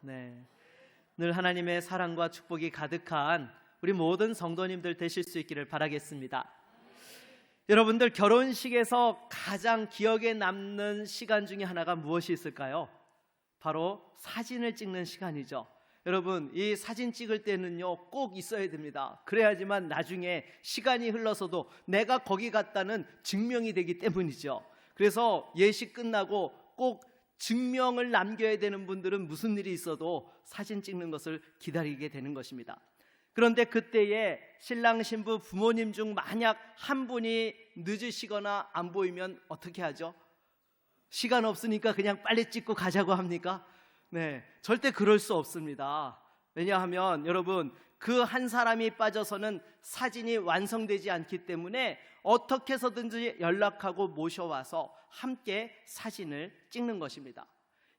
네, 늘 하나님의 사랑과 축복이 가득한 우리 모든 성도님들 되실 수 있기를 바라겠습니다. 여러분들, 결혼식에서 가장 기억에 남는 시간 중에 하나가 무엇이 있을까요? 바로 사진을 찍는 시간이죠. 여러분, 이 사진 찍을 때는요 꼭 있어야 됩니다. 그래야지만 나중에 시간이 흘러서도 내가 거기 갔다는 증명이 되기 때문이죠. 그래서 예식 끝나고 꼭 증명을 남겨야 되는 분들은 무슨 일이 있어도 사진 찍는 것을 기다리게 되는 것입니다. 그런데 그때에 신랑 신부 부모님 중 만약 한 분이 늦으시거나 안 보이면 어떻게 하죠? 시간 없으니까 그냥 빨리 찍고 가자고 합니까? 네, 절대 그럴 수 없습니다. 왜냐하면 여러분, 그 한 사람이 빠져서는 사진이 완성되지 않기 때문에 어떻게 해서든지 연락하고 모셔와서 함께 사진을 찍는 것입니다.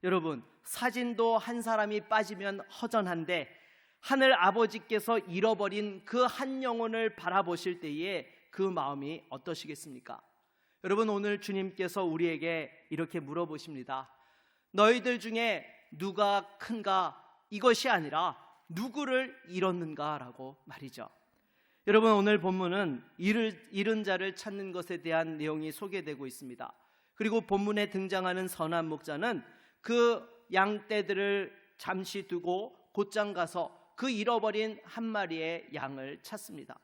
여러분, 사진도 한 사람이 빠지면 허전한데 하늘 아버지께서 잃어버린 그 한 영혼을 바라보실 때에 그 마음이 어떠시겠습니까? 여러분, 오늘 주님께서 우리에게 이렇게 물어보십니다. 너희들 중에 누가 큰가? 이것이 아니라 누구를 잃었는가? 라고 말이죠. 여러분, 오늘 본문은 잃은 자를 찾는 것에 대한 내용이 소개되고 있습니다. 그리고 본문에 등장하는 선한 목자는 그 양떼들을 잠시 두고 곧장 가서 그 잃어버린 한 마리의 양을 찾습니다.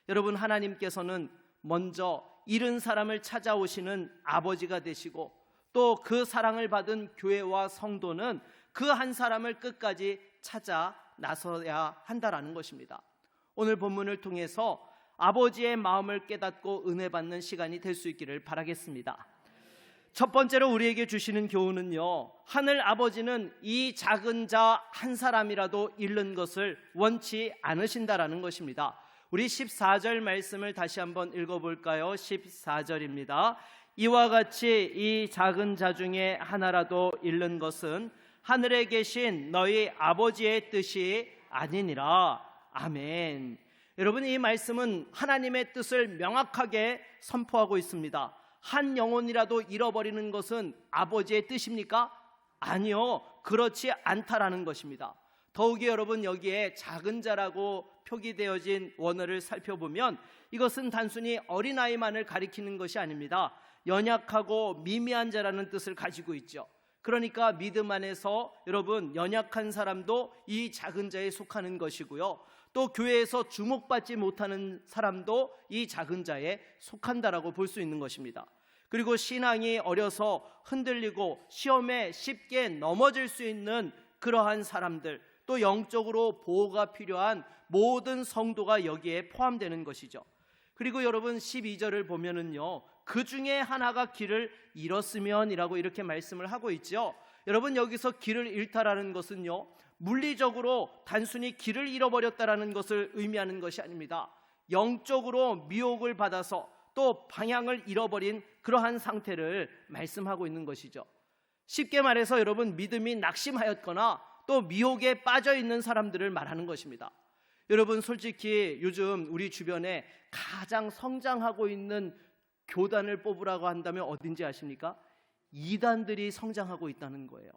여러분, 하나님께서는 먼저 잃은 사람을 찾아오시는 아버지가 되시고 또 그 사랑을 받은 교회와 성도는 그 한 사람을 끝까지 찾아 나서야 한다라는 것입니다. 오늘 본문을 통해서 아버지의 마음을 깨닫고 은혜 받는 시간이 될 수 있기를 바라겠습니다. 첫 번째로 우리에게 주시는 교훈은요, 하늘 아버지는 이 작은 자 한 사람이라도 잃는 것을 원치 않으신다라는 것입니다. 우리 14절 말씀을 다시 한번 읽어볼까요? 14절입니다. 이와 같이 이 작은 자 중에 하나라도 잃는 것은 하늘에 계신 너희 아버지의 뜻이 아니니라. 아멘. 여러분, 이 말씀은 하나님의 뜻을 명확하게 선포하고 있습니다. 한 영혼이라도 잃어버리는 것은 아버지의 뜻입니까? 아니요, 그렇지 않다라는 것입니다. 더욱이 여러분, 여기에 작은 자라고 표기되어진 원어를 살펴보면 이것은 단순히 어린아이만을 가리키는 것이 아닙니다. 연약하고 미미한 자라는 뜻을 가지고 있죠. 그러니까 믿음 안에서 여러분, 연약한 사람도 이 작은 자에 속하는 것이고요, 또 교회에서 주목받지 못하는 사람도 이 작은 자에 속한다라고 볼 수 있는 것입니다. 그리고 신앙이 어려서 흔들리고 시험에 쉽게 넘어질 수 있는 그러한 사람들, 또 영적으로 보호가 필요한 모든 성도가 여기에 포함되는 것이죠. 그리고 여러분, 12절을 보면은요, 그 중에 하나가 길을 잃었으면 이라고 이렇게 말씀을 하고 있죠. 여러분, 여기서 길을 잃다라는 것은요, 물리적으로 단순히 길을 잃어버렸다라는 것을 의미하는 것이 아닙니다. 영적으로 미혹을 받아서 또 방향을 잃어버린 그러한 상태를 말씀하고 있는 것이죠. 쉽게 말해서 여러분, 믿음이 낙심하였거나 또 미혹에 빠져 있는 사람들을 말하는 것입니다. 여러분, 솔직히 요즘 우리 주변에 가장 성장하고 있는 교단을 뽑으라고 한다면 어딘지 아십니까? 이단들이 성장하고 있다는 거예요.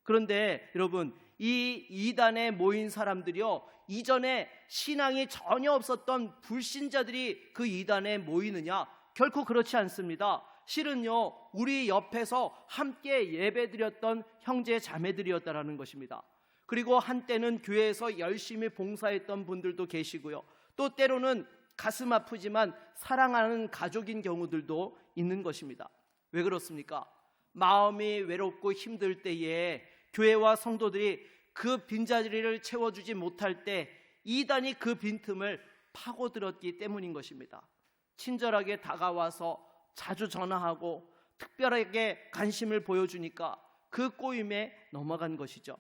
그런데 여러분, 이 이단에 모인 사람들이요, 이전에 신앙이 전혀 없었던 불신자들이 그 이단에 모이느냐? 결코 그렇지 않습니다. 실은요, 우리 옆에서 함께 예배드렸던 형제 자매들이었다라는 것입니다. 그리고 한때는 교회에서 열심히 봉사했던 분들도 계시고요, 또 때로는 가슴 아프지만 사랑하는 가족인 경우들도 있는 것입니다. 왜 그렇습니까? 마음이 외롭고 힘들 때에 교회와 성도들이 그 빈자리를 채워주지 못할 때 이단이 그 빈틈을 파고들었기 때문인 것입니다. 친절하게 다가와서 자주 전화하고 특별하게 관심을 보여주니까 그 꼬임에 넘어간 것이죠.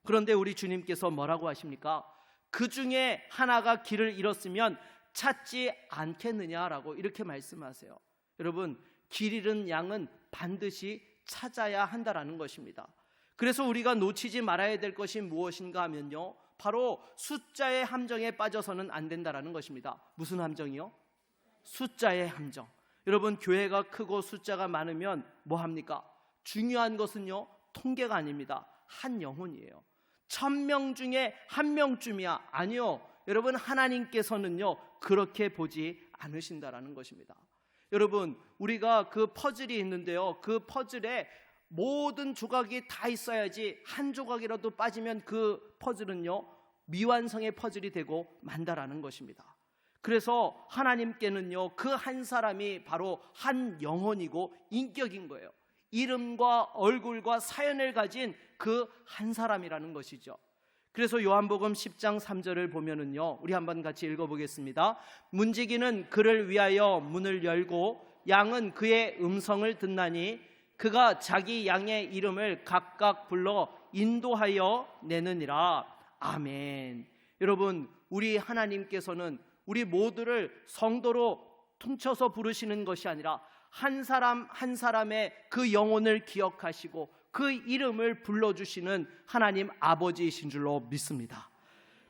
그런데 우리 주님께서 뭐라고 하십니까? 그 중에 하나가 길을 잃었으면 찾지 않겠느냐라고 이렇게 말씀하세요. 여러분, 길 잃은 양은 반드시 찾아야 한다라는 것입니다. 그래서 우리가 놓치지 말아야 될 것이 무엇인가 하면요, 바로 숫자의 함정에 빠져서는 안 된다라는 것입니다. 무슨 함정이요? 숫자의 함정. 여러분, 교회가 크고 숫자가 많으면 뭐 합니까? 중요한 것은요, 통계가 아닙니다. 한 영혼이에요. 1000명 중에 1명쯤이야. 아니요. 여러분, 하나님께서는요 그렇게 보지 않으신다라는 것입니다. 여러분, 우리가 그 퍼즐이 있는데요, 그 퍼즐에 모든 조각이 다 있어야지 한 조각이라도 빠지면 그 퍼즐은요 미완성의 퍼즐이 되고 만다라는 것입니다. 그래서 하나님께는요 그 한 사람이 바로 한 영혼이고 인격인 거예요. 이름과 얼굴과 사연을 가진 그 한 사람이라는 것이죠. 그래서 요한복음 10장 3절을 보면은요, 우리 한번 같이 읽어보겠습니다. 문지기는 그를 위하여 문을 열고 양은 그의 음성을 듣나니 그가 자기 양의 이름을 각각 불러 인도하여 내느니라. 아멘. 여러분, 우리 하나님께서는 우리 모두를 성도로 퉁쳐서 부르시는 것이 아니라 한 사람 한 사람의 그 영혼을 기억하시고 그 이름을 불러주시는 하나님 아버지이신 줄로 믿습니다.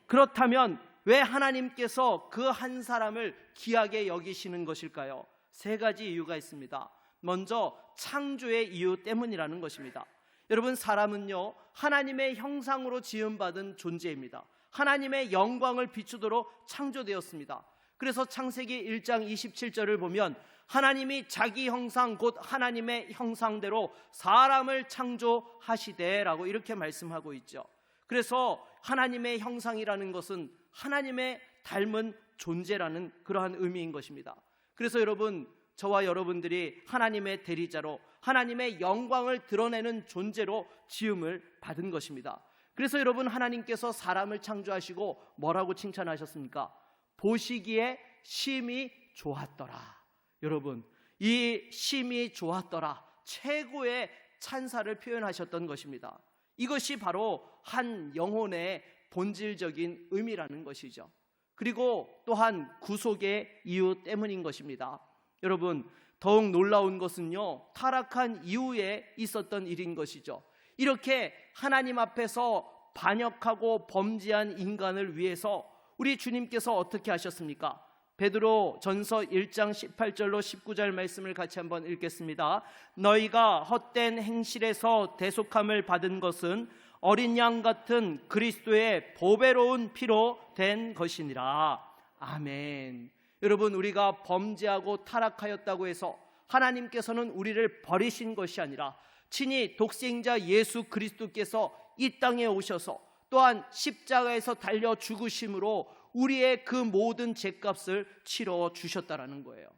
그렇다면 왜 하나님께서 그 한 사람을 귀하게 여기시는 것일까요? 3가지 이유가 있습니다. 먼저 창조의 이유 때문이라는 것입니다. 여러분, 사람은요 하나님의 형상으로 지음받은 존재입니다. 하나님의 영광을 비추도록 창조되었습니다. 그래서 창세기 1장 27절을 보면 하나님이 자기 형상 곧 하나님의 형상대로 사람을 창조하시되라고 이렇게 말씀하고 있죠. 그래서 하나님의 형상이라는 것은 하나님의 닮은 존재라는 그러한 의미인 것입니다. 그래서 여러분, 저와 여러분들이 하나님의 대리자로 하나님의 영광을 드러내는 존재로 지음을 받은 것입니다. 그래서 여러분, 하나님께서 사람을 창조하시고 뭐라고 칭찬하셨습니까? 보시기에 심히 좋았더라. 여러분, 이 심히 좋았더라, 최고의 찬사를 표현하셨던 것입니다. 이것이 바로 한 영혼의 본질적인 의미라는 것이죠. 그리고 또한 구속의 이유 때문인 것입니다. 여러분, 더욱 놀라운 것은요 타락한 이후에 있었던 일인 것이죠. 이렇게 하나님 앞에서 반역하고 범죄한 인간을 위해서 우리 주님께서 어떻게 하셨습니까? 베드로 전서 1장 18절로 19절 말씀을 같이 한번 읽겠습니다. 너희가 헛된 행실에서 대속함을 받은 것은 어린 양 같은 그리스도의 보배로운 피로 된 것이니라. 아멘. 여러분, 우리가 범죄하고 타락하였다고 해서 하나님께서는 우리를 버리신 것이 아니라 친히 독생자 예수 그리스도께서 이 땅에 오셔서 또한 십자가에서 달려 죽으심으로 우리의 그 모든 죄값을 치러 주셨다라는 거예요.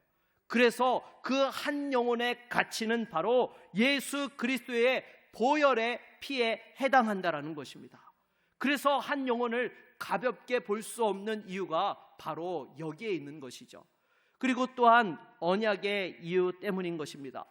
그래서 그 한 영혼의 가치는 바로 예수 그리스도의 보혈의 피에 해당한다라는 것입니다. 그래서 한 영혼을 가볍게 볼 수 없는 이유가 바로 여기에 있는 것이죠. 그리고 또한 언약의 이유 때문인 것입니다.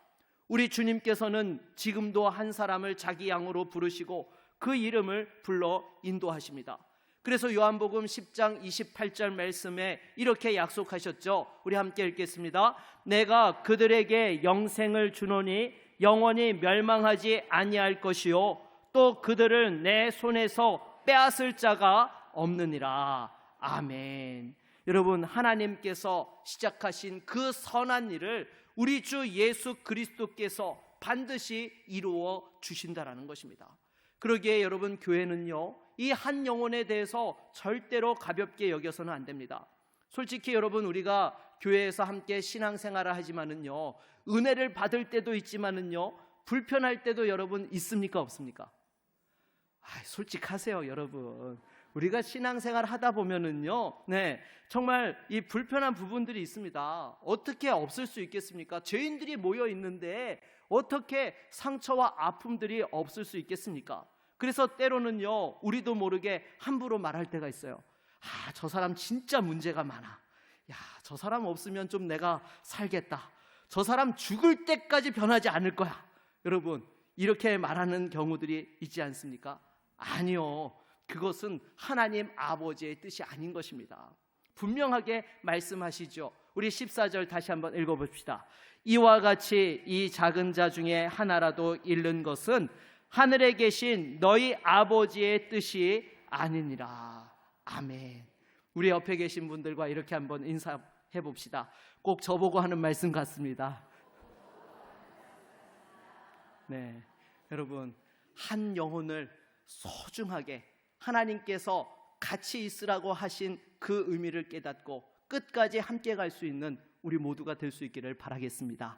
우리 주님께서는 지금도 한 사람을 자기 양으로 부르시고 그 이름을 불러 인도하십니다. 그래서 요한복음 10장 28절 말씀에 이렇게 약속하셨죠. 우리 함께 읽겠습니다. 내가 그들에게 영생을 주노니 영원히 멸망하지 아니할 것이요 또 그들을 내 손에서 빼앗을 자가 없느니라. 아멘. 여러분, 하나님께서 시작하신 그 선한 일을 우리 주 예수 그리스도께서 반드시 이루어 주신다라는 것입니다. 그러기에 여러분, 교회는요 이 한 영혼에 대해서 절대로 가볍게 여겨서는 안 됩니다. 솔직히 여러분, 우리가 교회에서 함께 신앙생활을 하지만은요 은혜를 받을 때도 있지만은요 불편할 때도 여러분 있습니까, 없습니까? 솔직하세요, 여러분. 우리가 신앙생활 하다 보면은요 정말 이 불편한 부분들이 있습니다. 어떻게 없을 수 있겠습니까? 죄인들이 모여 있는데 어떻게 상처와 아픔들이 없을 수 있겠습니까? 그래서 때로는요 우리도 모르게 함부로 말할 때가 있어요. 저 사람 진짜 문제가 많아. 저 사람 없으면 좀 내가 살겠다. 저 사람 죽을 때까지 변하지 않을 거야. 여러분, 이렇게 말하는 경우들이 있지 않습니까? 아니요, 그것은 하나님 아버지의 뜻이 아닌 것입니다. 분명하게 말씀하시죠. 우리 14절 다시 한번 읽어봅시다. 이와 같이 이 작은 자 중에 하나라도 잃는 것은 하늘에 계신 너희 아버지의 뜻이 아니니라. 아멘. 우리 옆에 계신 분들과 이렇게 한번 인사해 봅시다. 꼭 저보고 하는 말씀 같습니다. 네, 여러분, 한 영혼을 소중하게 하나님께서 같이 있으라고 하신 그 의미를 깨닫고 끝까지 함께 갈 수 있는 우리 모두가 될 수 있기를 바라겠습니다.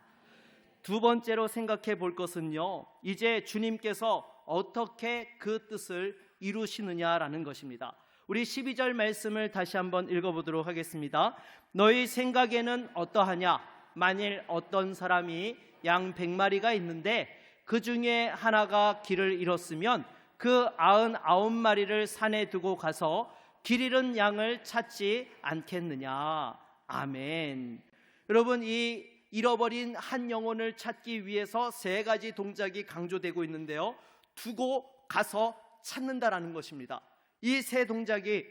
두 번째로 생각해 볼 것은요, 이제 주님께서 어떻게 그 뜻을 이루시느냐라는 것입니다. 우리 12절 말씀을 다시 한번 읽어보도록 하겠습니다. 너희 생각에는 어떠하냐? 만일 어떤 사람이 양 100마리가 있는데 그 중에 하나가 길을 잃었으면 그 99마리를 산에 두고 가서 길 잃은 양을 찾지 않겠느냐. 아멘. 여러분, 이 잃어버린 한 영혼을 찾기 위해서 세 가지 동작이 강조되고 있는데요, 두고 가서 찾는다라는 것입니다. 이 세 동작이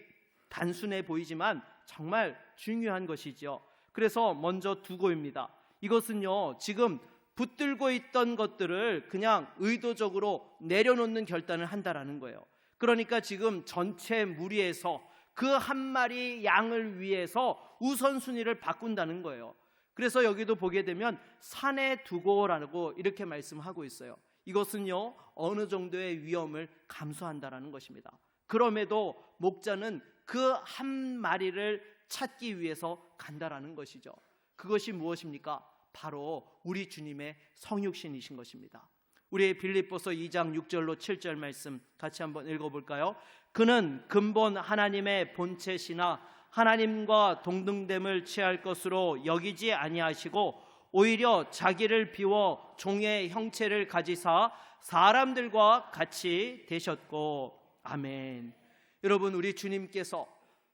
단순해 보이지만 정말 중요한 것이죠. 그래서 먼저 두고입니다. 이것은요, 지금 붙들고 있던 것들을 그냥 의도적으로 내려놓는 결단을 한다라는 거예요. 그러니까 지금 전체 무리에서 그 한 마리 양을 위해서 우선순위를 바꾼다는 거예요. 그래서 여기도 보게 되면 산에 두고라고 이렇게 말씀하고 있어요. 이것은요, 어느 정도의 위험을 감수한다라는 것입니다. 그럼에도 목자는 그 한 마리를 찾기 위해서 간다라는 것이죠. 그것이 무엇입니까? 바로 우리 주님의 성육신이신 것입니다. 우리 빌립보서 2장 6절로 7절 말씀 같이 한번 읽어볼까요? 그는 근본 하나님의 본체시나 하나님과 동등됨을 취할 것으로 여기지 아니하시고 오히려 자기를 비워 종의 형체를 가지사 사람들과 같이 되셨고. 아멘. 여러분, 우리 주님께서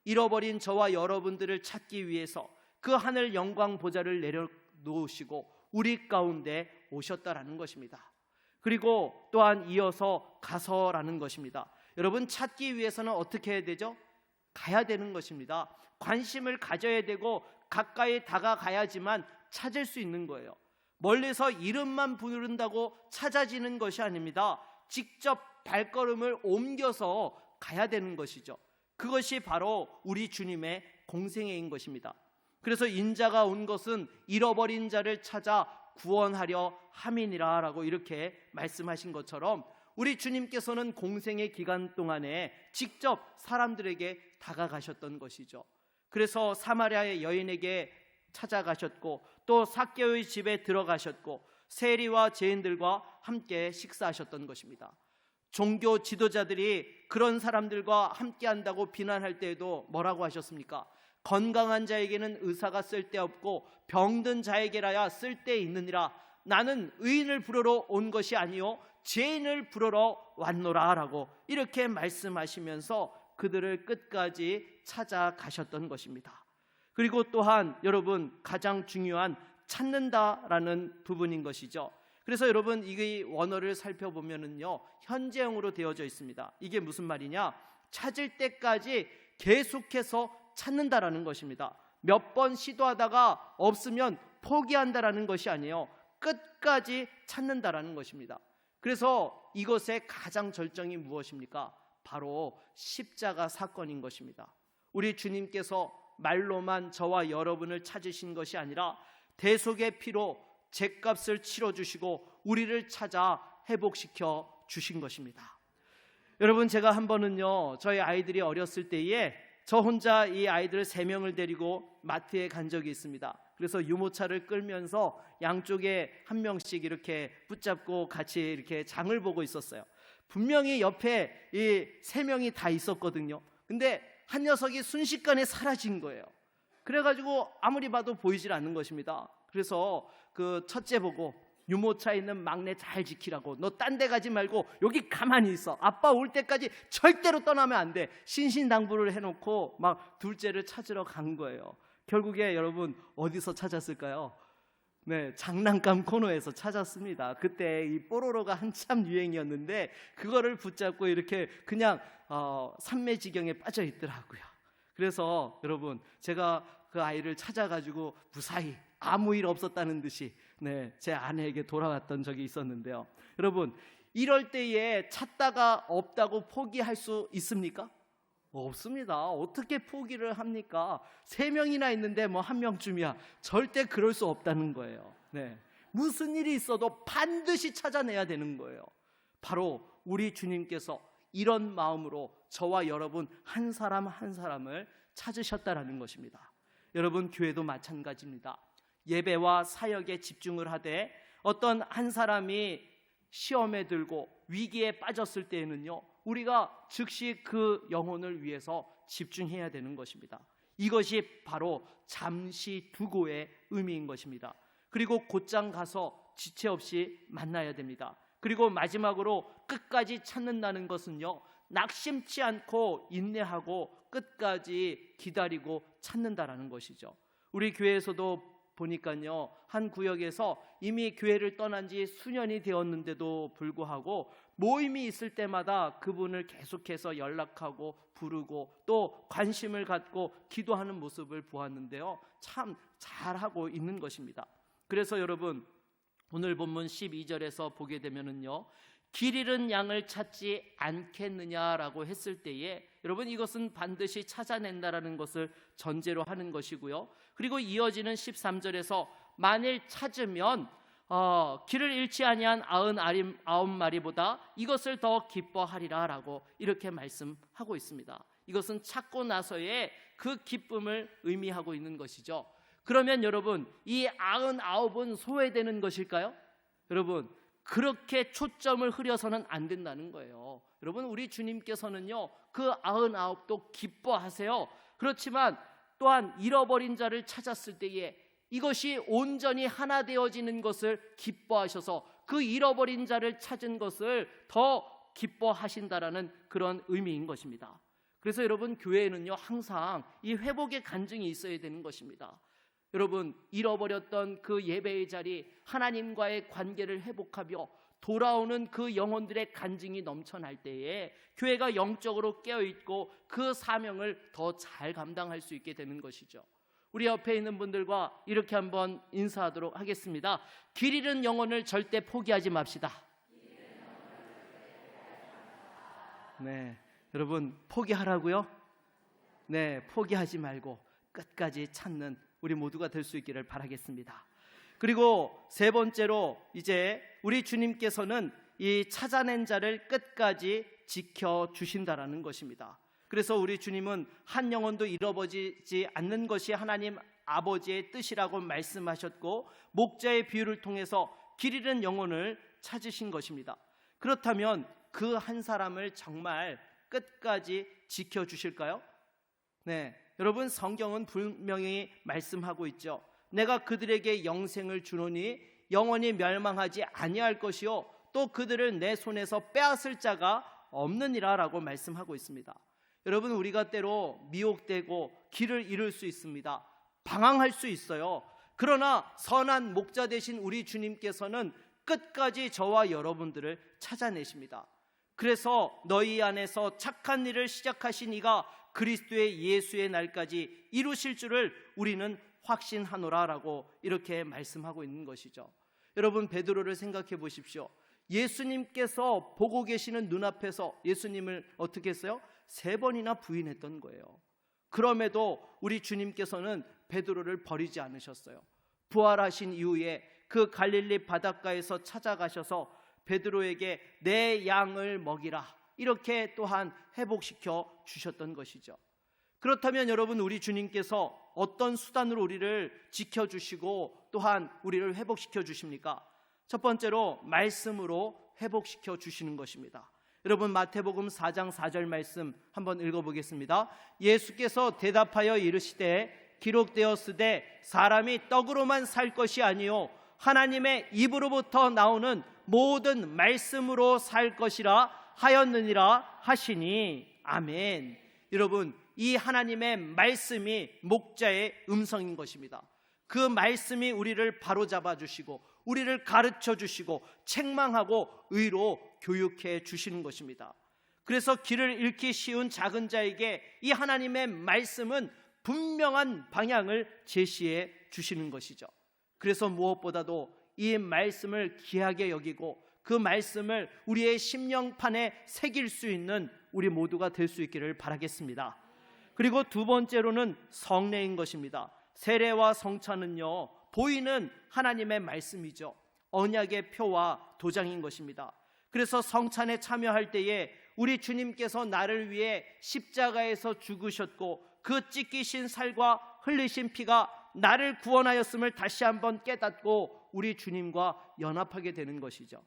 잃어버린 저와 여러분들을 찾기 위해서 그 하늘 영광 보좌를 내려놓으시고 우리 가운데 오셨다라는 것입니다. 그리고 또한 이어서 가서라는 것입니다. 여러분, 찾기 위해서는 어떻게 해야 되죠? 가야 되는 것입니다. 관심을 가져야 되고 가까이 다가가야지만 찾을 수 있는 거예요. 멀리서 이름만 부른다고 찾아지는 것이 아닙니다. 직접 발걸음을 옮겨서 가야 되는 것이죠. 그것이 바로 우리 주님의 공생애인 것입니다. 그래서 인자가 온 것은 잃어버린 자를 찾아 구원하려 함이니라 라고 이렇게 말씀하신 것처럼 우리 주님께서는 공생의 기간 동안에 직접 사람들에게 다가가셨던 것이죠. 그래서 사마리아의 여인에게 찾아가셨고 또 삭개오의 집에 들어가셨고 세리와 죄인들과 함께 식사하셨던 것입니다. 종교 지도자들이 그런 사람들과 함께 한다고 비난할 때에도 뭐라고 하셨습니까? 건강한 자에게는 의사가 쓸데없고 병든 자에게라야 쓸데있느니라. 나는 의인을 부르러 온 것이 아니요 죄인을 부르러 왔노라 라고 이렇게 말씀하시면서 그들을 끝까지 찾아가셨던 것입니다. 그리고 또한 여러분, 가장 중요한 찾는다라는 부분인 것이죠. 그래서 여러분, 이 원어를 살펴보면은요, 현재형으로 되어져 있습니다. 이게 무슨 말이냐? 찾을 때까지 계속해서 찾는다라는 것입니다. 몇 번 시도하다가 없으면 포기한다라는 것이 아니에요. 끝까지 찾는다라는 것입니다. 그래서 이것의 가장 절정이 무엇입니까? 바로 십자가 사건인 것입니다. 우리 주님께서 말로만 저와 여러분을 찾으신 것이 아니라 대속의 피로 죗값을 치러주시고 우리를 찾아 회복시켜 주신 것입니다. 여러분, 제가 한 번은요, 저희 아이들이 어렸을 때에 저 혼자 이 아이들 3명을 데리고 마트에 간 적이 있습니다. 그래서 유모차를 끌면서 양쪽에 한 명씩 이렇게 붙잡고 같이 이렇게 장을 보고 있었어요. 분명히 옆에 이 3명이 다 있었거든요. 근데 한 녀석이 순식간에 사라진 거예요. 그래가지고 아무리 봐도 보이질 않는 것입니다. 그래서 그 첫째 보고 유모차에 있는 막내 잘 지키라고, 너 딴 데 가지 말고 여기 가만히 있어, 아빠 올 때까지 절대로 떠나면 안 돼, 신신당부를 해놓고 막 둘째를 찾으러 간 거예요. 결국에 여러분 어디서 찾았을까요? 네, 장난감 코너에서 찾았습니다. 그때 이 뽀로로가 한참 유행이었는데 그거를 붙잡고 이렇게 그냥 산매지경에 빠져 있더라고요. 그래서 여러분, 제가 그 아이를 찾아가지고 무사히 아무 일 없었다는 듯이 제 아내에게 돌아왔던 적이 있었는데요. 여러분, 이럴 때에 찾다가 없다고 포기할 수 있습니까? 없습니다. 어떻게 포기를 합니까? 3명이나 있는데 뭐 1명쯤이야. 절대 그럴 수 없다는 거예요. 무슨 일이 있어도 반드시 찾아내야 되는 거예요. 바로 우리 주님께서 이런 마음으로 저와 여러분 한 사람 한 사람을 찾으셨다라는 것입니다. 여러분, 교회도 마찬가지입니다. 예배와 사역에 집중을 하되 어떤 한 사람이 시험에 들고 위기에 빠졌을 때에는요, 우리가 즉시 그 영혼을 위해서 집중해야 되는 것입니다. 이것이 바로 잠시 두고의 의미인 것입니다. 그리고 곧장 가서 지체 없이 만나야 됩니다. 그리고 마지막으로 끝까지 찾는다는 것은요, 낙심치 않고 인내하고 끝까지 기다리고 찾는다라는 것이죠. 우리 교회에서도 보니까요, 한 구역에서 이미 교회를 떠난 지 수년이 되었는데도 불구하고 모임이 있을 때마다 그분을 계속해서 연락하고 부르고 또 관심을 갖고 기도하는 모습을 보았는데요, 참 잘하고 있는 것입니다. 그래서 여러분, 오늘 본문 12절에서 보게 되면은요, 길 잃은 양을 찾지 않겠느냐라고 했을 때에 여러분, 이것은 반드시 찾아낸다라는 것을 전제로 하는 것이고요. 그리고 이어지는 13절에서 만일 찾으면 길을 잃지 아니한 99마리보다 이것을 더 기뻐하리라 라고 이렇게 말씀하고 있습니다. 이것은 찾고 나서의 그 기쁨을 의미하고 있는 것이죠. 그러면 여러분, 이 99은 소외되는 것일까요? 여러분, 그렇게 초점을 흐려서는 안 된다는 거예요. 여러분, 우리 주님께서는요, 그 99도 기뻐하세요. 그렇지만 또한 잃어버린 자를 찾았을 때에 이것이 온전히 하나 되어지는 것을 기뻐하셔서 그 잃어버린 자를 찾은 것을 더 기뻐하신다라는 그런 의미인 것입니다. 그래서 여러분, 교회에는요, 항상 이 회복의 간증이 있어야 되는 것입니다. 여러분, 잃어버렸던 그 예배의 자리, 하나님과의 관계를 회복하며 돌아오는 그 영혼들의 간증이 넘쳐날 때에 교회가 영적으로 깨어있고 그 사명을 더 잘 감당할 수 있게 되는 것이죠. 우리 옆에 있는 분들과 이렇게 한번 인사하도록 하겠습니다. 길 잃은 영혼을 절대 포기하지 맙시다. 네, 여러분, 포기하라고요? 네, 포기하지 말고 끝까지 찾는 우리 모두가 될 수 있기를 바라겠습니다. 그리고 세 번째로, 이제 우리 주님께서는 이 찾아낸 자를 끝까지 지켜주신다라는 것입니다. 그래서 우리 주님은 한 영혼도 잃어버리지 않는 것이 하나님 아버지의 뜻이라고 말씀하셨고, 목자의 비유를 통해서 길 잃은 영혼을 찾으신 것입니다. 그렇다면 그 한 사람을 정말 끝까지 지켜주실까요? 네, 여러분, 성경은 분명히 말씀하고 있죠. 내가 그들에게 영생을 주노니 영원히 멸망하지 아니할 것이요 또 그들을 내 손에서 빼앗을 자가 없느니라 라고 말씀하고 있습니다. 여러분, 우리가 때로 미혹되고 길을 잃을 수 있습니다. 방황할 수 있어요. 그러나 선한 목자 되신 우리 주님께서는 끝까지 저와 여러분들을 찾아내십니다. 그래서 너희 안에서 착한 일을 시작하신 이가 그리스도의 예수의 날까지 이루실 줄을 우리는 확신하노라 라고 이렇게 말씀하고 있는 것이죠. 여러분, 베드로를 생각해 보십시오. 예수님께서 보고 계시는 눈앞에서 예수님을 어떻게 했어요? 3번이나 부인했던 거예요. 그럼에도 우리 주님께서는 베드로를 버리지 않으셨어요. 부활하신 이후에 그 갈릴리 바닷가에서 찾아가셔서 베드로에게 내 양을 먹이라, 이렇게 또한 회복시켜 주셨던 것이죠. 그렇다면 여러분, 우리 주님께서 어떤 수단으로 우리를 지켜주시고 또한 우리를 회복시켜 주십니까? 첫 번째로 말씀으로 회복시켜 주시는 것입니다. 여러분, 마태복음 4장 4절 말씀 한번 읽어보겠습니다. 예수께서 대답하여 이르시되 기록되었으되 사람이 떡으로만 살 것이 아니요 하나님의 입으로부터 나오는 모든 말씀으로 살 것이라 하였느니라 하시니. 아멘. 여러분, 이 하나님의 말씀이 목자의 음성인 것입니다. 그 말씀이 우리를 바로잡아 주시고 우리를 가르쳐 주시고 책망하고 의로 교육해 주시는 것입니다. 그래서 길을 잃기 쉬운 작은 자에게 이 하나님의 말씀은 분명한 방향을 제시해 주시는 것이죠. 그래서 무엇보다도 이 말씀을 귀하게 여기고 그 말씀을 우리의 심령판에 새길 수 있는 우리 모두가 될 수 있기를 바라겠습니다. 그리고 두 번째로는 성례인 것입니다. 세례와 성찬은요, 보이는 하나님의 말씀이죠. 언약의 표와 도장인 것입니다. 그래서 성찬에 참여할 때에 우리 주님께서 나를 위해 십자가에서 죽으셨고 그 찢기신 살과 흘리신 피가 나를 구원하였음을 다시 한번 깨닫고 우리 주님과 연합하게 되는 것이죠.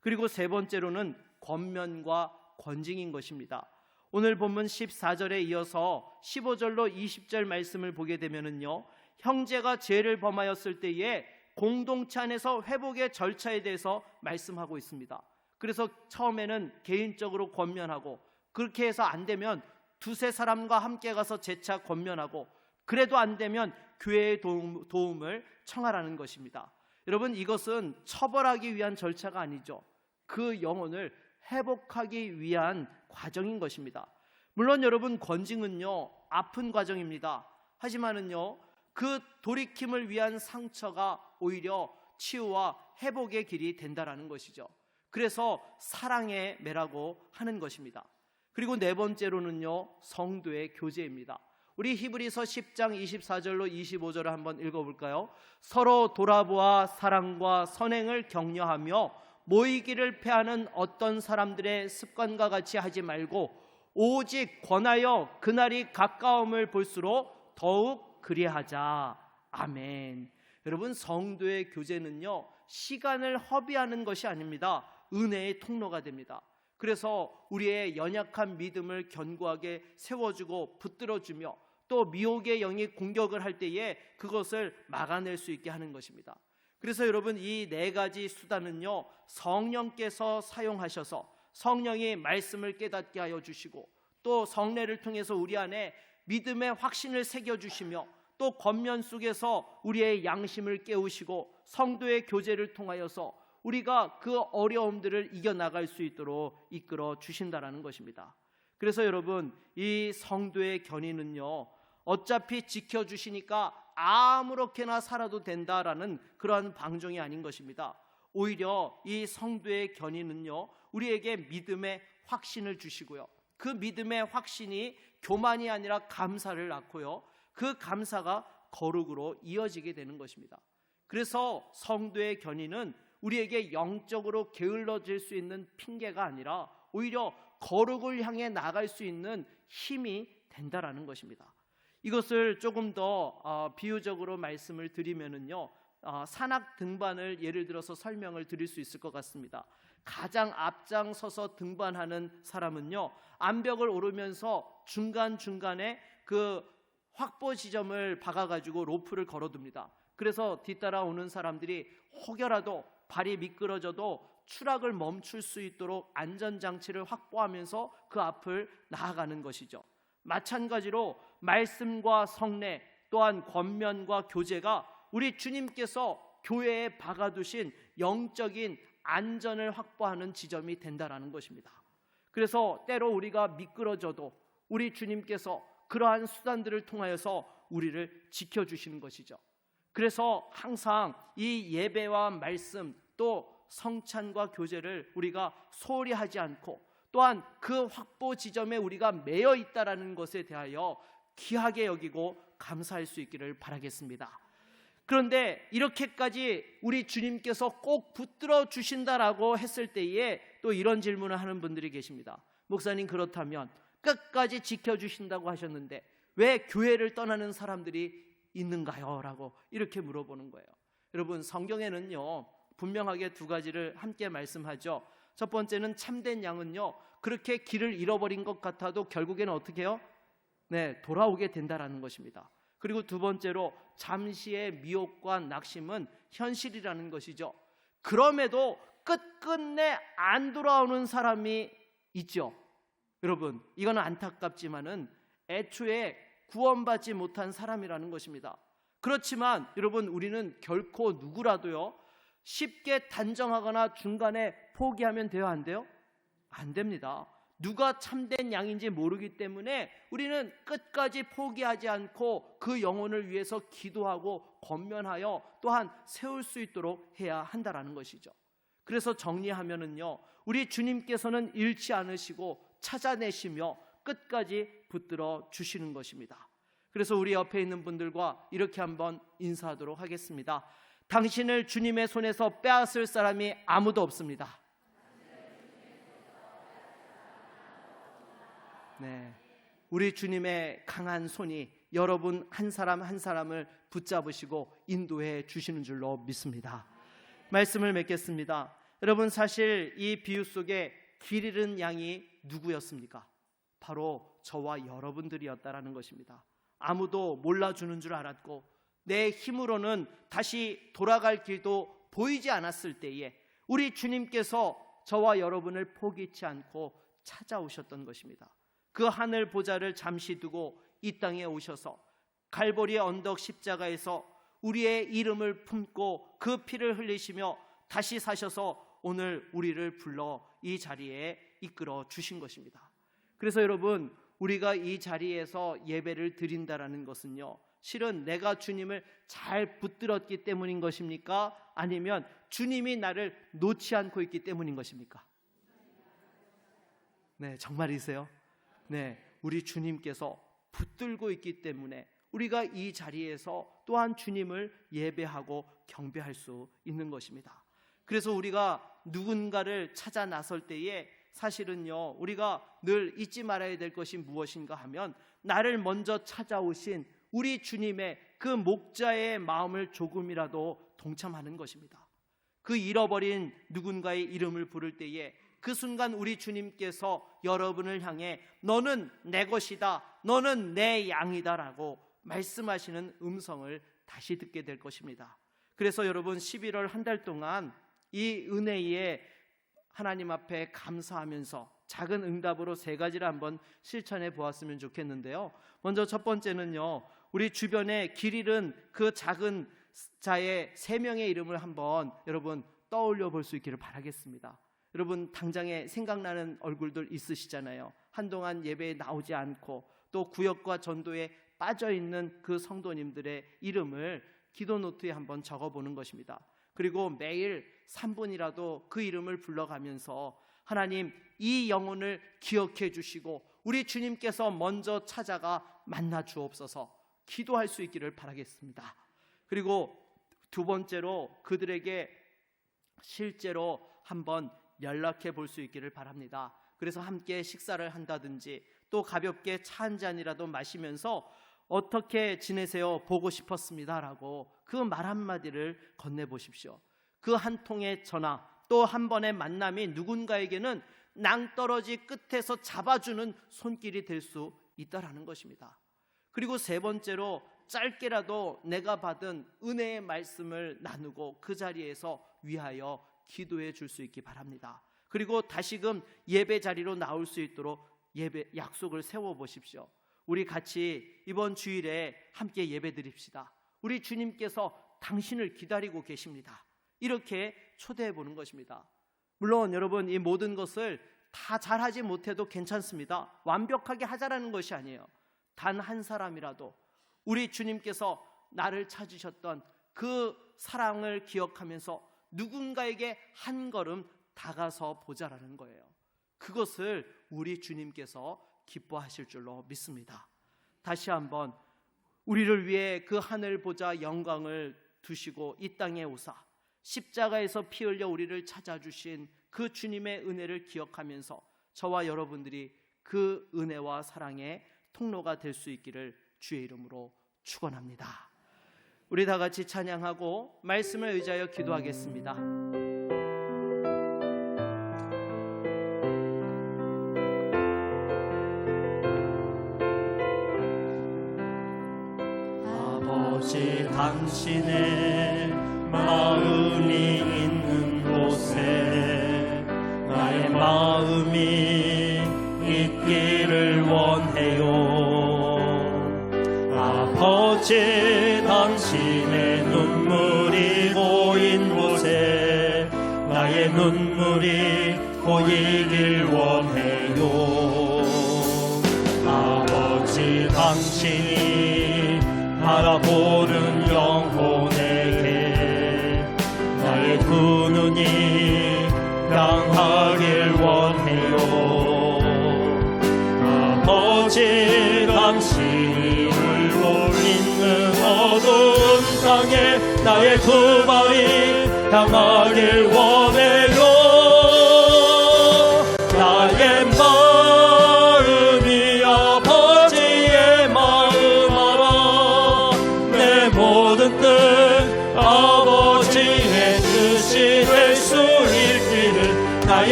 그리고 세 번째로는 권면과 권징인 것입니다. 오늘 본문 14절에 이어서 15절로 20절 말씀을 보게 되면은요, 형제가 죄를 범하였을 때에 공동체 안에서 회복의 절차에 대해서 말씀하고 있습니다. 그래서 처음에는 개인적으로 권면하고, 그렇게 해서 안 되면 두세 사람과 함께 가서 재차 권면하고, 그래도 안 되면 교회의 도움을 청하라는 것입니다. 여러분, 이것은 처벌하기 위한 절차가 아니죠. 그 영혼을 회복하기 위한 과정인 것입니다. 물론 여러분, 권징은요 아픈 과정입니다. 하지만은요 그 돌이킴을 위한 상처가 오히려 치유와 회복의 길이 된다라는 것이죠. 그래서 사랑의 매라고 하는 것입니다. 그리고 네 번째로는요, 성도의 교제입니다. 우리 히브리서 10장 24절로 25절을 한번 읽어볼까요? 서로 돌아보아 사랑과 선행을 격려하며 모이기를 패하는 어떤 사람들의 습관과 같이 하지 말고 오직 권하여 그날이 가까움을 볼수록 더욱 그리하자. 아멘. 여러분, 성도의 교제는요 시간을 허비하는 것이 아닙니다. 은혜의 통로가 됩니다. 그래서 우리의 연약한 믿음을 견고하게 세워주고 붙들어주며, 또 미혹의 영이 공격을 할 때에 그것을 막아낼 수 있게 하는 것입니다. 그래서 여러분, 이 네 가지 수단은요 성령께서 사용하셔서 성령이 말씀을 깨닫게 하여 주시고, 또 성례를 통해서 우리 안에 믿음의 확신을 새겨주시며, 또 권면 속에서 우리의 양심을 깨우시고, 성도의 교제를 통하여서 우리가 그 어려움들을 이겨나갈 수 있도록 이끌어 주신다라는 것입니다. 그래서 여러분, 이 성도의 견인은요 어차피 지켜주시니까 아무렇게나 살아도 된다라는 그러한 방종이 아닌 것입니다. 오히려 이 성도의 견인은요 우리에게 믿음의 확신을 주시고요, 그 믿음의 확신이 교만이 아니라 감사를 낳고요, 그 감사가 거룩으로 이어지게 되는 것입니다. 그래서 성도의 견인은 우리에게 영적으로 게을러질 수 있는 핑계가 아니라 오히려 거룩을 향해 나갈 수 있는 힘이 된다라는 것입니다. 이것을 조금 더 비유적으로 말씀을 드리면은요, 산악 등반을 예를 들어서 설명을 드릴 수 있을 것 같습니다. 가장 앞장서서 등반하는 사람은요 암벽을 오르면서 중간중간에 그 확보 지점을 박아가지고 로프를 걸어둡니다. 그래서 뒤따라 오는 사람들이 혹여라도 발이 미끄러져도 추락을 멈출 수 있도록 안전장치를 확보하면서 그 앞을 나아가는 것이죠. 마찬가지로 말씀과 성례, 또한 권면과 교제가 우리 주님께서 교회에 박아두신 영적인 안전을 확보하는 지점이 된다라는 것입니다. 그래서 때로 우리가 미끄러져도 우리 주님께서 그러한 수단들을 통하여서 우리를 지켜주시는 것이죠. 그래서 항상 이 예배와 말씀, 또 성찬과 교제를 우리가 소홀히 하지 않고, 또한 그 확보 지점에 우리가 매여 있다라는 것에 대하여 귀하게 여기고 감사할 수 있기를 바라겠습니다. 그런데 이렇게까지 우리 주님께서 꼭 붙들어 주신다라고 했을 때에 또 이런 질문을 하는 분들이 계십니다. 목사님, 그렇다면 끝까지 지켜주신다고 하셨는데 왜 교회를 떠나는 사람들이 있는가요? 라고 이렇게 물어보는 거예요. 여러분, 성경에는요 분명하게 두 가지를 함께 말씀하죠. 첫 번째는 참된 양은요 그렇게 길을 잃어버린 것 같아도 결국에는 어떻게 해요? 돌아오게 된다라는 것입니다. 그리고 두 번째로 잠시의 미혹과 낙심은 현실이라는 것이죠. 그럼에도 끝끝내 안 돌아오는 사람이 있죠. 여러분, 이건 안타깝지만은 애초에 구원받지 못한 사람이라는 것입니다. 그렇지만 여러분, 우리는 결코 누구라도요 쉽게 단정하거나 중간에 포기하면 돼요, 안 돼요? 안 됩니다. 누가 참된 양인지 모르기 때문에 우리는 끝까지 포기하지 않고 그 영혼을 위해서 기도하고 권면하여 또한 세울 수 있도록 해야 한다라는 것이죠. 그래서 정리하면은요, 우리 주님께서는 잃지 않으시고 찾아내시며 끝까지 붙들어 주시는 것입니다. 그래서 우리 옆에 있는 분들과 이렇게 한번 인사하도록 하겠습니다. 당신을 주님의 손에서 빼앗을 사람이 아무도 없습니다. 네, 우리 주님의 강한 손이 여러분 한 사람 한 사람을 붙잡으시고 인도해 주시는 줄로 믿습니다. 말씀을 맺겠습니다. 여러분, 사실 이 비유 속에 길 잃은 양이 누구였습니까? 바로 저와 여러분들이었다라는 것입니다. 아무도 몰라주는 줄 알았고 내 힘으로는 다시 돌아갈 길도 보이지 않았을 때에 우리 주님께서 저와 여러분을 포기치 않고 찾아오셨던 것입니다. 그 하늘 보좌를 잠시 두고 이 땅에 오셔서 갈보리 언덕 십자가에서 우리의 이름을 품고 그 피를 흘리시며 다시 사셔서 오늘 우리를 불러 이 자리에 이끌어 주신 것입니다. 그래서 여러분, 우리가 이 자리에서 예배를 드린다라는 것은요, 실은 내가 주님을 잘 붙들었기 때문인 것입니까? 아니면 주님이 나를 놓지 않고 있기 때문인 것입니까? 네, 정말이세요? 네, 우리 주님께서 붙들고 있기 때문에 우리가 이 자리에서 또한 주님을 예배하고 경배할 수 있는 것입니다. 그래서 우리가 누군가를 찾아 나설 때에 사실은요, 우리가 늘 잊지 말아야 될 것이 무엇인가 하면 나를 먼저 찾아오신 우리 주님의 그 목자의 마음을 조금이라도 동참하는 것입니다. 그 잃어버린 누군가의 이름을 부를 때에 그 순간 우리 주님께서 여러분을 향해 너는 내 것이다, 너는 내 양이다 라고 말씀하시는 음성을 다시 듣게 될 것입니다. 그래서 여러분, 11월 한 달 동안 이 은혜에 하나님 앞에 감사하면서 작은 응답으로 3가지를 한번 실천해 보았으면 좋겠는데요. 먼저 첫 번째는요, 우리 주변에 길 잃은 그 작은 자의 3명의 이름을 한번 여러분 떠올려 볼 수 있기를 바라겠습니다. 여러분, 당장에 생각나는 얼굴들 있으시잖아요. 한동안 예배에 나오지 않고 또 구역과 전도에 빠져있는 그 성도님들의 이름을 기도 노트에 한번 적어보는 것입니다. 그리고 매일 3분이라도 그 이름을 불러가면서 하나님, 이 영혼을 기억해 주시고 우리 주님께서 먼저 찾아가 만나 주옵소서 기도할 수 있기를 바라겠습니다. 그리고 2번째로 그들에게 실제로 한번 연락해 볼 수 있기를 바랍니다. 그래서 함께 식사를 한다든지 또 가볍게 차 한 잔이라도 마시면서 어떻게 지내세요? 보고 싶었습니다 라고 그 말 한마디를 건네보십시오. 그 한 통의 전화, 또 한 번의 만남이 누군가에게는 낭떠러지 끝에서 잡아주는 손길이 될 수 있다라는 것입니다. 그리고 3번째로 짧게라도 내가 받은 은혜의 말씀을 나누고 그 자리에서 위하여 기도해 줄 수 있기 바랍니다. 그리고 다시금 예배 자리로 나올 수 있도록 예배 약속을 세워보십시오. 우리 같이 이번 주일에 함께 예배 드립시다. 우리 주님께서 당신을 기다리고 계십니다. 이렇게 초대해 보는 것입니다. 물론 여러분, 이 모든 것을 다 잘하지 못해도 괜찮습니다. 완벽하게 하자라는 것이 아니에요. 단 한 사람이라도 우리 주님께서 나를 찾으셨던 그 사랑을 기억하면서 누군가에게 한 걸음 다가서 보자라는 거예요. 그것을 우리 주님께서 기뻐하실 줄로 믿습니다. 다시 한번 우리를 위해 그 하늘 보좌 영광을 두시고 이 땅에 오사 십자가에서 피 흘려 우리를 찾아주신 그 주님의 은혜를 기억하면서 저와 여러분들이 그 은혜와 사랑의 통로가 될 수 있기를 주의 이름으로 축원합니다. 우리 다 같이 찬양하고 말씀을 의지하여 기도하겠습니다. 아버지, 당신의 마음이 있는 곳에 나의 마음이 있기를 원해요. 아버지, 당신의 눈물이 고인 곳에 나의 눈물이 고이길 원해요. 아버지, 당신이 바라보는 영혼에게 나의 두 눈이 향하길 원해요. 아버지, 당신이 울고 있는 어두운 땅에 나의 두 발이 향하길 원해요. 나의 마음이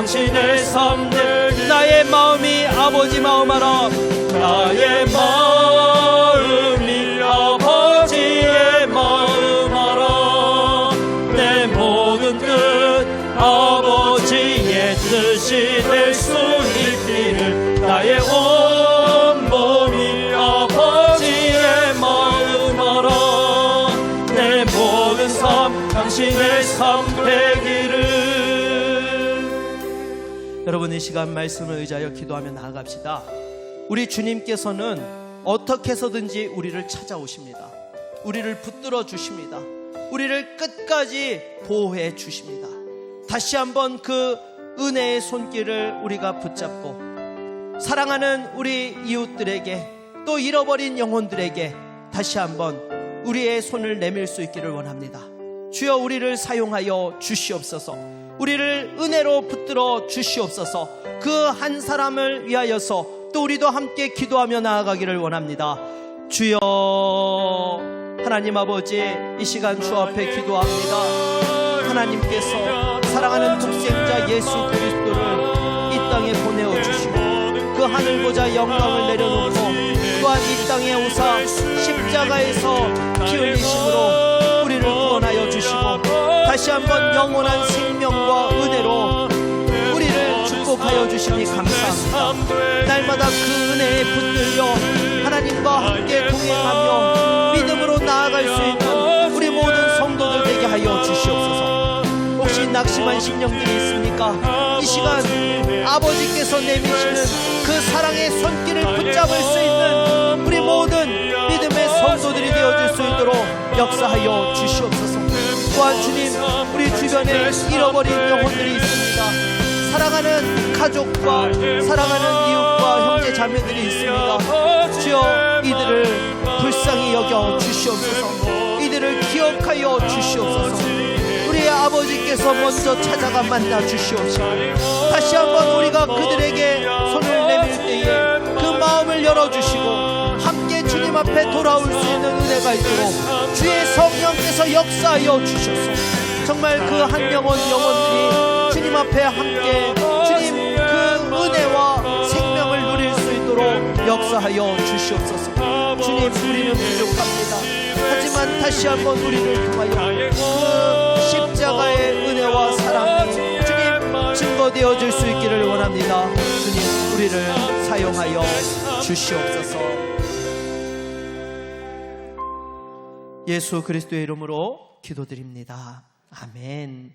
당신의 삶들 나의 마음이 아버지 마음하라. 나의 마음이 아버지의 마음하라. 내 모든 뜻 아버지의 뜻이 될 수 있기를 나의 온 몸이 아버지의 마음하라. 내 모든 삶 당신의 삶 되기를. 여러분, 이 시간 말씀을 의지하여 기도하며 나아갑시다. 우리 주님께서는 어떻게 해서든지 우리를 찾아오십니다. 우리를 붙들어 주십니다. 우리를 끝까지 보호해 주십니다. 다시 한번 그 은혜의 손길을 우리가 붙잡고 사랑하는 우리 이웃들에게, 또 잃어버린 영혼들에게 다시 한번 우리의 손을 내밀 수 있기를 원합니다. 주여, 우리를 사용하여 주시옵소서. 우리를 은혜로 붙들어 주시옵소서. 그 한 사람을 위하여서 또 우리도 함께 기도하며 나아가기를 원합니다. 주여, 하나님 아버지, 이 시간 주 앞에 기도합니다. 하나님께서 사랑하는 독생자 예수 그리스도를 이 땅에 보내어 주시고 그 하늘 보좌 영광을 내려놓고 또한 이 땅에 오사 십자가에서 피 흘리심으로 우리를 구원하여 주시고 다시 한번 영원한 생명과 은혜로 우리를 축복하여 주시니 감사합니다. 날마다 그 은혜에 붙들려 하나님과 함께 동행하며 믿음으로 나아갈 수 있는 우리 모든 성도들 되게 하여 주시옵소서. 혹시 낙심한 심령들이 있습니까? 이 시간 아버지께서 내미시는 그 사랑의 손길을 붙잡을 수 있는 우리 모든 믿음의 성도들이 되어줄 수 있도록 역사하여 주시옵소서. 또한 주님, 우리 주변에 잃어버린 영혼들이 있습니다. 사랑하는 가족과 사랑하는 이웃과 형제 자매들이 있습니다. 주여, 이들을 불쌍히 여겨 주시옵소서. 이들을 기억하여 주시옵소서. 우리의 아버지께서 먼저 찾아가 만나 주시옵소서. 다시 한번 우리가 그들에게 손을 내밀 때에 그 마음을 열어주시고 함께 주님 앞에 돌아올 수 있는 은혜가 있도록 주의 성령께서 역사하여 주셔서 정말 그 한 영혼들이 주님 앞에 함께 주님 그 은혜와 생명을 누릴 수 있도록 역사하여 주시옵소서. 주님, 우리는 부족합니다. 하지만 다시 한번 우리를 통하여 그 십자가의 은혜와 사랑이 주님 증거되어 줄 수 있기를 원합니다. 주님, 우리를 사용하여 주시옵소서. 예수 그리스도의 이름으로 기도드립니다. 아멘.